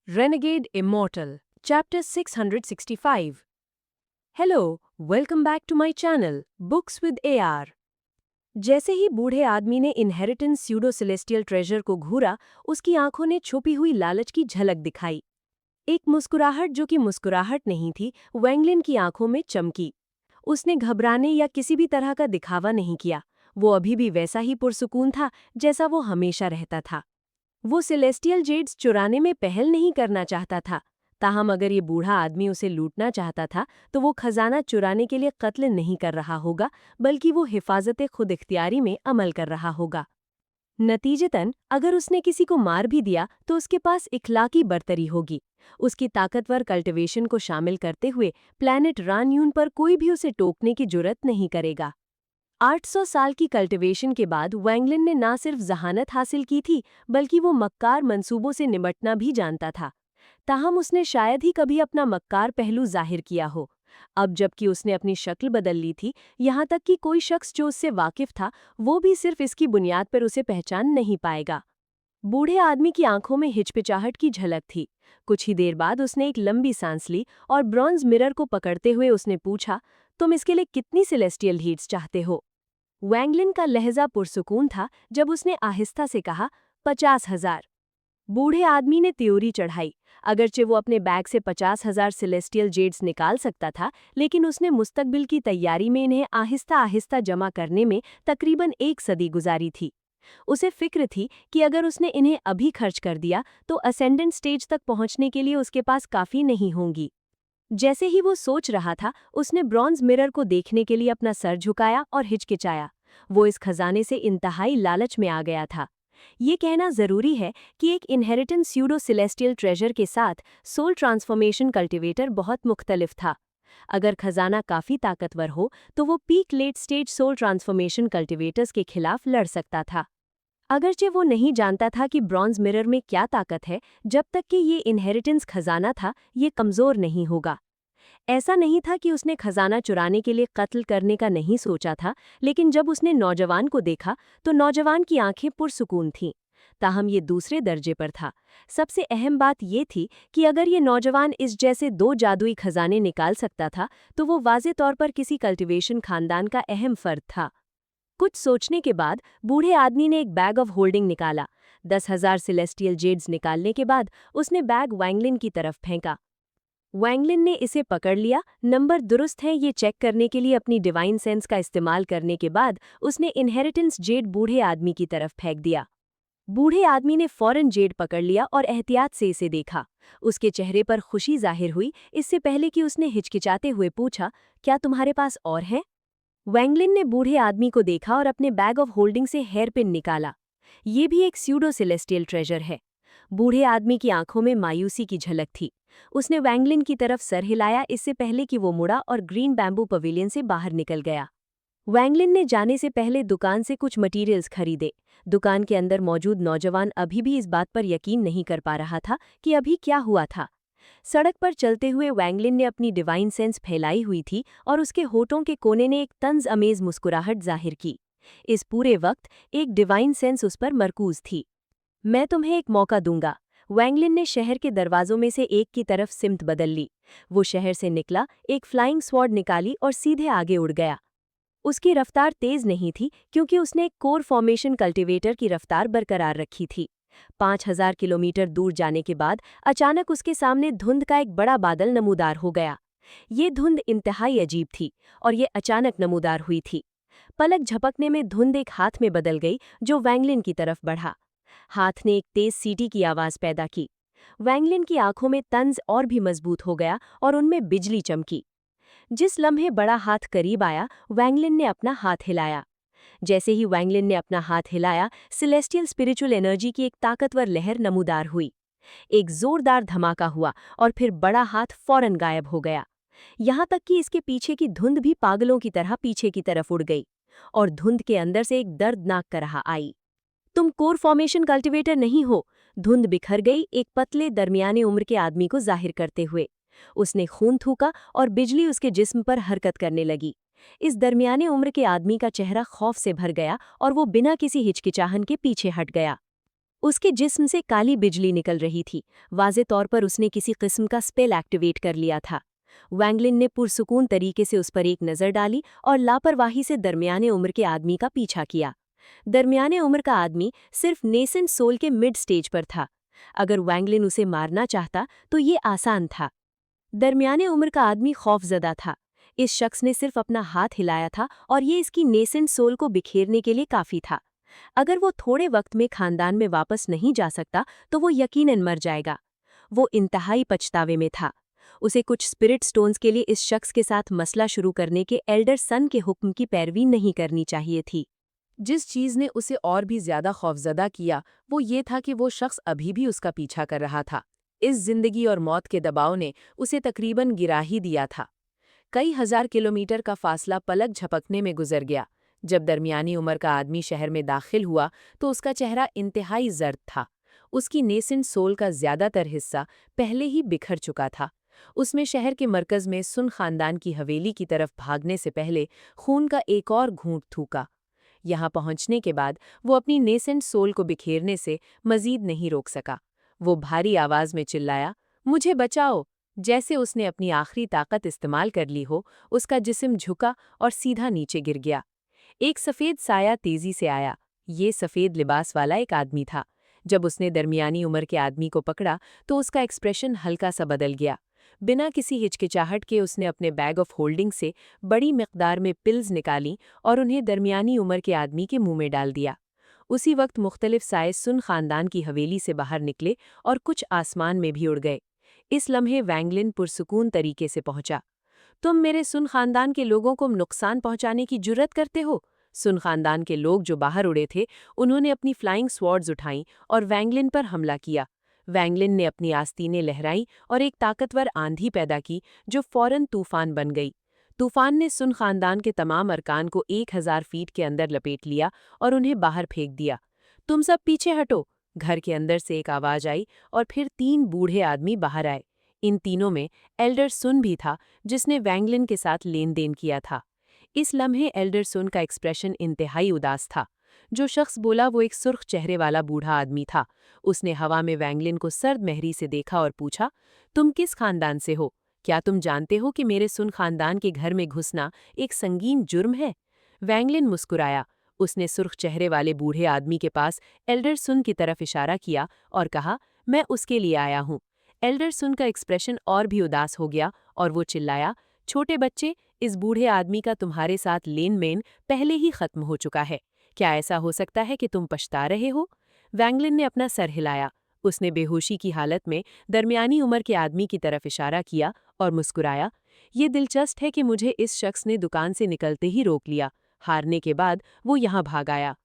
Renegade Immortal, Chapter 665. Hello, welcome back to my channel, Books with AR. जैसे ही बूढ़े आदमी ने इनहेरिटेंस स्यूडो सेलेस्टियल ट्रेजर को घूरा, उसकी आंखों ने छुपी हुई लालच की झलक दिखाई। एक मुस्कुराहट जो कि मुस्कुराहट नहीं थी, वैंगलिन की आंखों में चमकी। उसने घबराने या किसी भी तरह का दिखावा नहीं किया। वो अभी भी वैसा ही पुरसुकून था, जैसा वो हमेशा रहता था। वो सेलेस्टियल जेड्स चुराने में पहल नहीं करना चाहता था। ताहम अगर ये बूढ़ा आदमी उसे लूटना चाहता था तो वो खजाना चुराने के लिए कत्ल नहीं कर रहा होगा, बल्कि वो हिफाजत खुद इख्तियारी में अमल कर रहा होगा। नतीजतन अगर उसने किसी को मार भी दिया तो उसके पास इखलाकी बरतरी होगी। उसकी ताकतवर कल्टिवेशन को शामिल करते हुए प्लैनेट रान्यून पर कोई भी उसे टोकने की जुर्रत नहीं करेगा। 800 साल की कल्टिवेशन के बाद वैंगलिन ने ना सिर्फ जहानत हासिल की थी, बल्कि वो मक्कार मंसूबों से निपटना भी जानता था। ताहम उसने शायद ही कभी अपना मक्कार पहलू जाहिर किया हो। अब जबकि उसने अपनी शक्ल बदल ली थी, यहाँ तक कि कोई शख्स जो उससे वाकिफ था, वो भी सिर्फ इसकी बुनियाद पर उसे पहचान नहीं पाएगा। बूढ़े आदमी की आंखों में हिचकिचाहट की झलक थी। कुछ ही देर बाद उसने एक लंबी सांस ली और ब्रॉन्ज मिरर को पकड़ते हुए उसने पूछा, तुम इसके लिए कितनी सेलेस्टियल हीट्स चाहते हो? वैंगलिन का लहजा पुरसुकून था जब उसने आहिस्ता से कहा, 50,000। बूढ़े आदमी ने त्योरी चढ़ाई। अगरचे वो अपने बैग से 50,000 सेलेस्टियल जेड्स निकाल सकता था, लेकिन उसने मुस्तकबिल की तैयारी में इन्हें आहिस्ता आहिस्ता जमा करने में तकरीबन 1 सदी गुजारी थी। उसे फिक्र थी कि अगर उसने इन्हें अभी खर्च कर दिया तो असेंडेंट स्टेज तक पहुंचने के लिए उसके पास काफ़ी नहीं होंगी। जैसे ही वो सोच रहा था, उसने ब्रॉन्ज मिरर को देखने के लिए अपना सर झुकाया और हिचकिचाया। वो इस खजाने से इंतहाई लालच में आ गया था। ये कहना जरूरी है कि एक इनहेरिटेंस स्यूडो सेलेस्टियल ट्रेजर के साथ सोल ट्रांसफॉर्मेशन कल्टिवेटर बहुत मुख्तलिफ था। अगर खजाना काफ़ी ताकतवर हो तो वो peak late stage soul transformation cultivators के खिलाफ लड़ सकता था। अगरचे वो नहीं जानता था कि ब्रॉन्ज मिरर में क्या ताकत है, जब तक कि ये इनहेरिटेंस खजाना था, ये कमज़ोर नहीं होगा। ऐसा नहीं था कि उसने खजाना चुराने के लिए कत्ल करने का नहीं सोचा था, लेकिन जब उसने नौजवान को देखा तो नौजवान की आंखें पुरसुकून थीं। ताहम ये दूसरे दर्जे पर था। सबसे अहम बात ये थी कि अगर ये नौजवान इस जैसे 2 जादुई खजाने निकाल सकता था तो वो वाज़े तौर पर किसी कल्टिवेशन खानदान का अहम फर्द था। कुछ सोचने के बाद बूढ़े आदमी ने एक बैग ऑफ होल्डिंग निकाला। 10,000 सेलेस्टियल जेड्स निकालने के बाद उसने बैग वैंगलिन की तरफ फेंका। वैंगलिन ने इसे पकड़ लिया। नंबर दुरुस्त हैं ये चेक करने के लिए अपनी डिवाइन सेंस का इस्तेमाल करने के बाद उसने इनहेरिटेंस जेड बूढ़े आदमी की तरफ फेंक दिया। बूढ़े आदमी ने फौरन जेड पकड़ लिया और एहतियात से इसे देखा। उसके चेहरे पर खुशी जाहिर हुई, इससे पहले कि उसने हिचकिचाते हुए पूछा, क्या तुम्हारे पास और हैं? वैंगलिन ने बूढ़े आदमी को देखा और अपने बैग ऑफ होल्डिंग से हेयरपिन निकाला। ये भी एक स्यूडो सेलेस्टियल ट्रेजर है। बूढ़े आदमी की आंखों में मायूसी की झलक थी। उसने वैंगलिन की तरफ सर हिलाया, इससे पहले कि वो मुड़ा और ग्रीन बैम्बू पवेलियन से बाहर निकल गया। वैंगलिन ने जाने से पहले दुकान से कुछ मटीरियल्स खरीदे। दुकान के अंदर मौजूद नौजवान अभी भी इस बात पर यकीन नहीं कर पा रहा था कि अभी क्या हुआ था। सड़क पर चलते हुए वैंगलिन ने अपनी डिवाइन सेंस फैलाई हुई थी और उसके होठों के कोने ने एक तंज अमेज मुस्कुराहट जाहिर की। इस पूरे वक्त एक डिवाइन सेंस उस पर मरकूज थी। मैं तुम्हें एक मौका दूंगा। वैंगलिन ने शहर के दरवाजों में से एक की तरफ सिमत बदल ली। वो शहर से निकला, एक फ्लाइंग स्वॉर्ड निकाली और सीधे आगे उड़ गया। उसकी रफ्तार तेज नहीं थी क्योंकि उसने एक कोर फॉर्मेशन कल्टीवेटर की रफ्तार बरकरार रखी थी। 5,000 किलोमीटर दूर जाने के बाद अचानक उसके सामने धुंध का एक बड़ा बादल नमूदार हो गया। ये धुंध इंतहाई अजीब थी और ये अचानक नमूदार हुई थी। पलक झपकने में धुंध एक हाथ में बदल गई जो वैंगलिन की तरफ बढ़ा। हाथ ने एक तेज सीटी की आवाज पैदा की। वैंगलिन की आंखों में तंज और भी मजबूत हो गया और उनमें बिजली चमकी। जिस लम्हे बड़ा हाथ करीब आया, वैंगलिन ने अपना हाथ हिलाया। जैसे ही वैंगलिन ने अपना हाथ हिलाया, सेलेस्टियल स्पिरिचुअल एनर्जी की एक ताकतवर लहर नमूदार हुई। एक जोरदार धमाका हुआ और फिर बड़ा हाथ फौरन गायब हो गया। यहाँ तक कि इसके पीछे की धुंध भी पागलों की तरह पीछे की तरफ उड़ गई और धुंध के अंदर से एक दर्दनाक करहा आई। तुम कोर फॉर्मेशन कल्टीवेटर नहीं हो। धुंध बिखर गई एक पतले दरमियाने उम्र के आदमी को जाहिर करते हुए। उसने खून थूका और बिजली उसके जिस्म पर हरकत करने लगी। इस दरमियाने उम्र के आदमी का चेहरा खौफ से भर गया और वो बिना किसी हिचकिचाहन के पीछे हट गया। उसके जिस्म से काली बिजली निकल रही थी। वाज़े तौर पर उसने किसी किस्म का स्पेल एक्टिवेट कर लिया था। वैंगलिन ने पुरसुकून तरीके से उस पर एक नज़र डाली और लापरवाही से दरमियाने उम्र के आदमी का पीछा किया। दरमियाने उम्र का आदमी सिर्फ नेसेंट सोल के मिड स्टेज पर था। अगर वैंगलिन उसे मारना चाहता तो ये आसान था। दरमियाने उम्र का आदमी खौफजदा था। इस शख्स ने सिर्फ अपना हाथ हिलाया था और ये इसकी नेसेंट सोल को बिखेरने के लिए काफ़ी था। अगर वो थोड़े वक्त में खानदान में वापस नहीं जा सकता तो वो यकीनन मर जाएगा। वो इंतहाई पछतावे में था। उसे कुछ स्पिरिट स्टोन्स के लिए इस शख्स के साथ मसला शुरू करने के एल्डर सन के हुक्म की पैरवी नहीं करनी चाहिए थी। जिस चीज़ ने उसे और भी ज्यादा खौफजदा किया वो ये था कि वो शख्स अभी भी उसका पीछा कर रहा था। इस जिंदगी और मौत के दबाव ने उसे तकरीबन गिरा ही दिया था। कई हजार किलोमीटर का फासला पलक झपकने में गुजर गया। जब दरमियानी उम्र का आदमी शहर में दाखिल हुआ तो उसका चेहरा इंतहाई जर्द था। उसकी नेसेंट सोल का ज्यादातर हिस्सा पहले ही बिखर चुका था। उसमें शहर के मरकज में सुन खानदान की हवेली की तरफ भागने से पहले खून का एक और घूंट थूका। यहाँ पहुंचने के बाद वो अपनी नेसेंट सोल को बिखेरने से मजीद नहीं रोक सका। वो भारी आवाज में चिल्लाया, मुझे बचाओ। जैसे उसने अपनी आखिरी ताकत इस्तेमाल कर ली हो, उसका जिस्म झुका और सीधा नीचे गिर गया। एक सफ़ेद साया तेजी से आया। ये सफ़ेद लिबास वाला एक आदमी था। जब उसने दरमियानी उम्र के आदमी को पकड़ा तो उसका एक्सप्रेशन हल्का सा बदल गया। बिना किसी हिचकिचाहट के उसने अपने बैग ऑफ होल्डिंग से बड़ी मिकदार में पिल्स निकाली और उन्हें दरमियानी उम्र के आदमी के मुंह में डाल दिया। उसी वक्त मुख्तलिफ साए सुन खानदान की हवेली से बाहर निकले और कुछ आसमान में भी उड़ गए। इस लम्हे वैंगलिन पुरसुकून तरीके से पहुंचा। तुम मेरे सुन खानदान के लोगों को नुकसान पहुंचाने की जुर्रत करते हो? सुन खानदान के लोग जो बाहर उड़े थे उन्होंने अपनी फ्लाइंग स्वॉर्ड्स उठाईं और वैंगलिन पर हमला किया। वैंगलिन ने अपनी आस्तीनें लहराई और एक ताकतवर आंधी पैदा की जो फौरन तूफान बन गई। तूफान ने सुन खानदान के तमाम अरकान को 1000 फीट के अंदर लपेट लिया और उन्हें बाहर फेंक दिया। तुम सब पीछे हटो। घर के अंदर से एक आवाज आई और फिर 3 बूढ़े आदमी बाहर आए। इन तीनों में एल्डर सुन भी था, जिसने वैंगलिन के साथ लेन देन किया था। इस लम्हे एल्डर सुन का एक्सप्रेशन इंतहाई उदास था। जो शख्स बोला वो एक सुर्ख चेहरे वाला बूढ़ा आदमी था। उसने हवा में वैंगलिन को सर्द महरी से देखा और पूछा, तुम किस खानदान से हो? क्या तुम जानते हो कि मेरे सुन खानदान के घर में घुसना एक संगीन जुर्म है? वैंगलिन मुस्कुराया। उसने सुर्ख चेहरे वाले बूढ़े आदमी के पास एल्डर सुन की तरफ इशारा किया और कहा, मैं उसके लिए आया हूँ। एल्डर सुन का एक्सप्रेशन और भी उदास हो गया और वो चिल्लाया, छोटे बच्चे, इस बूढ़े आदमी का तुम्हारे साथ लेन-देन पहले ही खत्म हो चुका है। क्या ऐसा हो सकता है कि तुम पछता रहे हो? वैंगलिन ने अपना सर हिलाया। उसने बेहोशी की हालत में दरमियानी उम्र के आदमी की तरफ इशारा किया और मुस्कुराया। ये दिलचस्प है कि मुझे इस शख्स ने दुकान से निकलते ही रोक लिया। हारने के बाद वो यहाँ भाग आया।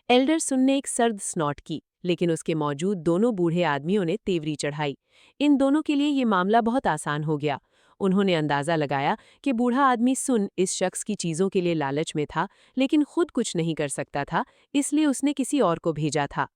एल्डर सुन ने एक सर्द स्नॉट की, लेकिन उसके मौजूद दोनों बूढ़े आदमियों ने तेवरी चढ़ाई। इन दोनों के लिए ये मामला बहुत आसान हो गया। उन्होंने अंदाज़ा लगाया कि बूढ़ा आदमी सुन इस शख्स की चीज़ों के लिए लालच में था, लेकिन खुद कुछ नहीं कर सकता था, इसलिए उसने किसी और को भेजा था।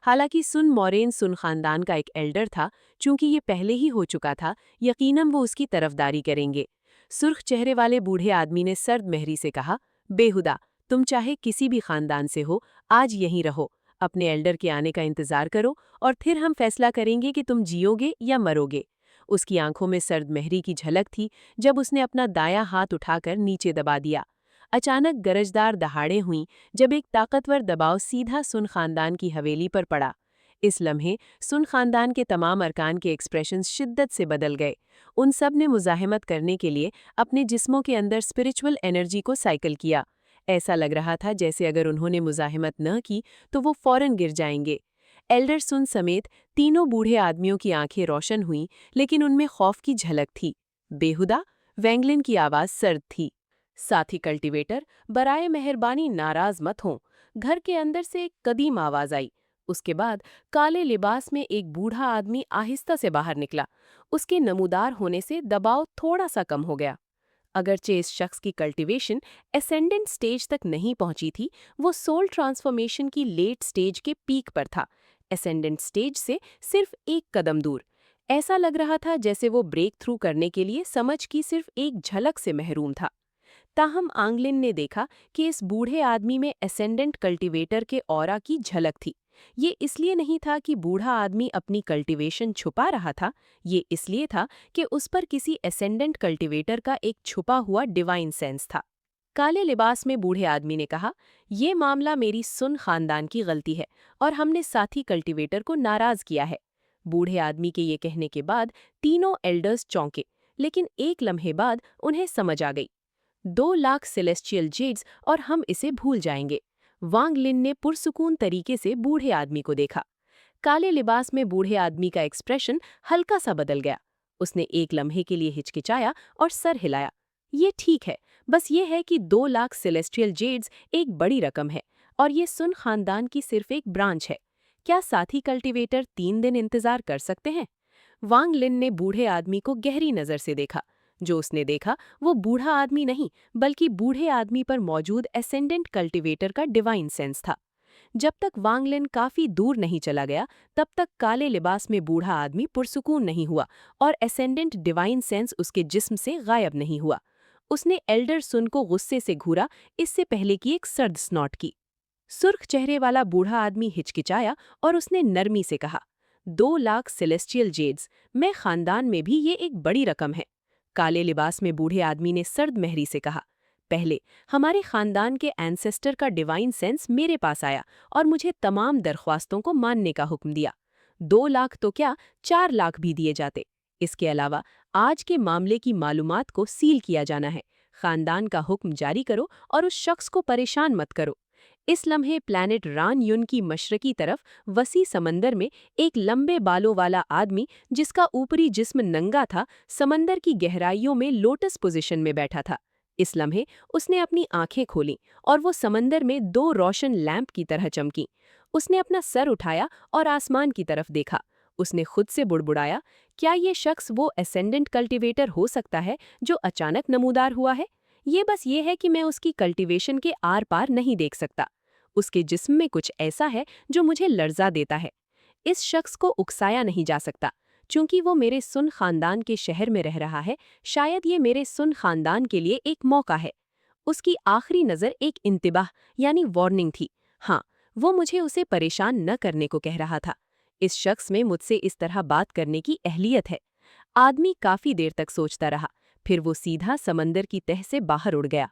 हालांकि सुन मौरेन सुन खानदान का एक एल्डर था, चूंकि ये पहले ही हो चुका था, यकीनन वो उसकी तरफदारी करेंगे। सुर्ख चेहरे वाले बूढ़े आदमी ने सर्द महरी से कहा, बेहुदा, तुम चाहे किसी भी खानदान से हो, आज यहीं रहो, अपने एल्डर के आने का इंतजार करो और फिर हम फैसला करेंगे कि तुम जियोगे या मरोगे। उसकी आंखों में सर्द महरी की झलक थी जब उसने अपना दायां हाथ उठाकर नीचे दबा दिया। अचानक गरजदार दहाड़ें हुईं जब एक ताकतवर दबाव सीधा सुन खानदान की हवेली पर पड़ा। इस लम्हे सुन खानदान के तमाम अरकान के एक्सप्रेशंस शिद्दत से बदल गए। उन सब ने मुजाहिमत करने के लिए अपने जिस्मों के अंदर स्पिरिचुअल एनर्जी को साइकिल किया। ऐसा लग रहा था जैसे अगर उन्होंने मुजाहिमत न की तो वो फौरन गिर जाएंगे। एल्डर सुन समेत तीनों बूढ़े आदमियों की आंखें रोशन हुईं, लेकिन उनमें खौफ की झलक थी। बेहुदा, वैंगलिन की आवाज़ सर्द थी। साथी कल्टीवेटर, बराए मेहरबानी नाराज मत हों। घर के अंदर से एक कदीम आवाज़ आई। उसके बाद काले लिबास में एक बूढ़ा आदमी आहिस्ता से बाहर निकला। उसके नमूदार होने से दबाव थोड़ा सा कम हो गया। अगरचे इस शख्स की कल्टीवेशन एसेंडेंट स्टेज तक नहीं पहुंची थी, वो सोल ट्रांसफॉर्मेशन की लेट स्टेज के पीक पर था, एसेंडेंट स्टेज से सिर्फ एक कदम दूर। ऐसा लग रहा था जैसे वो ब्रेक थ्रू करने के लिए समझ की सिर्फ एक झलक से महरूम था। ताहम आंगलिन ने देखा कि इस बूढ़े आदमी में एसेंडेंट कल्टीवेटर के ऑरा की झलक थी। ये इसलिए नहीं था कि बूढ़ा आदमी अपनी कल्टीवेशन छुपा रहा था, ये इसलिए था कि उस पर किसी एसेंडेंट कल्टीवेटर का एक छुपा हुआ डिवाइन सेंस था। काले लिबास में बूढ़े आदमी ने कहा, ये मामला मेरी सुन खानदान की गलती है और हमने साथी कल्टीवेटर को नाराज किया है। बूढ़े आदमी के ये कहने के बाद तीनों एल्डर्स चौंके, लेकिन एक लम्हे बाद उन्हें समझ आ गई। 2 लाख सेलेस्टियल जेड्स और हम इसे भूल जाएंगे। वांग लिन ने पुरसुकून तरीके से बूढ़े आदमी को देखा। काले लिबास में बूढ़े आदमी का एक्सप्रेशन हल्का सा बदल गया। उसने एक लम्हे के लिए हिचकिचाया और सर हिलाया। ये ठीक है, बस ये है कि 2 लाख सेलेस्टियल जेड्स एक बड़ी रकम है और ये सुन खानदान की सिर्फ एक ब्रांच है। क्या साथी कल्टीवेटर 3 दिन इंतजार कर सकते हैं? वांग लिन ने बूढ़े आदमी को गहरी नज़र से देखा। जो उसने देखा वो बूढ़ा आदमी नहीं, बल्कि बूढ़े आदमी पर मौजूद एसेंडेंट कल्टीवेटर का डिवाइन सेंस था। जब तक वांग लिन काफी दूर नहीं चला गया, तब तक काले लिबास में बूढ़ा आदमी पुरसुकून नहीं हुआ और एसेंडेंट डिवाइन सेंस उसके जिस्म से गायब नहीं हुआ। उसने एल्डर सुन को गुस्से से घूरा, इससे पहले कि एक सर्द स्नॉट की। सुर्ख चेहरे वाला बूढ़ा आदमी हिचकिचाया और उसने नरमी से कहा, 2 लाख सेलेस्टियल जेड्स, मैं खानदान में भी ये एक बड़ी रकम है। काले लिबास में बूढ़े आदमी ने सर्द महरी से कहा, पहले हमारे खानदान के एंसेस्टर का डिवाइन सेंस मेरे पास आया और मुझे तमाम दरख्वास्तों को मानने का हुक्म दिया। 2 लाख तो क्या, 4 लाख भी दिए जाते। इसके अलावा आज के मामले की मालूमात को सील किया जाना है। खानदान का हुक्म जारी करो और उस शख्स को परेशान मत करो। इस लम्हे प्लैनेट रान युन की मशरकी तरफ वसी समंदर में एक लंबे बालों वाला आदमी, जिसका ऊपरी जिस्म नंगा था, समंदर की गहराइयों में लोटस पोजीशन में बैठा था। इस लम्हे उसने अपनी आंखें खोलीं और वो समंदर में 2 रोशन लैंप की तरह चमकीं। उसने अपना सर उठाया और आसमान की तरफ देखा। उसने खुद से बुड़बुड़ाया, क्या ये शख्स वो एसेंडेंट कल्टीवेटर हो सकता है जो अचानक नमूदार हुआ है? ये बस ये है कि मैं उसकी कल्टीवेशन के आर पार नहीं देख सकता। उसके जिस्म में कुछ ऐसा है जो मुझे लर्जा देता है। इस शख्स को उकसाया नहीं जा सकता। चूंकि वो मेरे सुन खानदान के शहर में रह रहा है, शायद ये मेरे सुन खानदान के लिए एक मौका है। उसकी आखिरी नज़र एक इंतिबाह यानी वार्निंग थी। हाँ, वो मुझे उसे परेशान न करने को कह रहा था। इस शख्स में मुझसे इस तरह बात करने की अहलियत है। आदमी काफी देर तक सोचता रहा, फिर वो सीधा समंदर की तह से बाहर उड़ गया।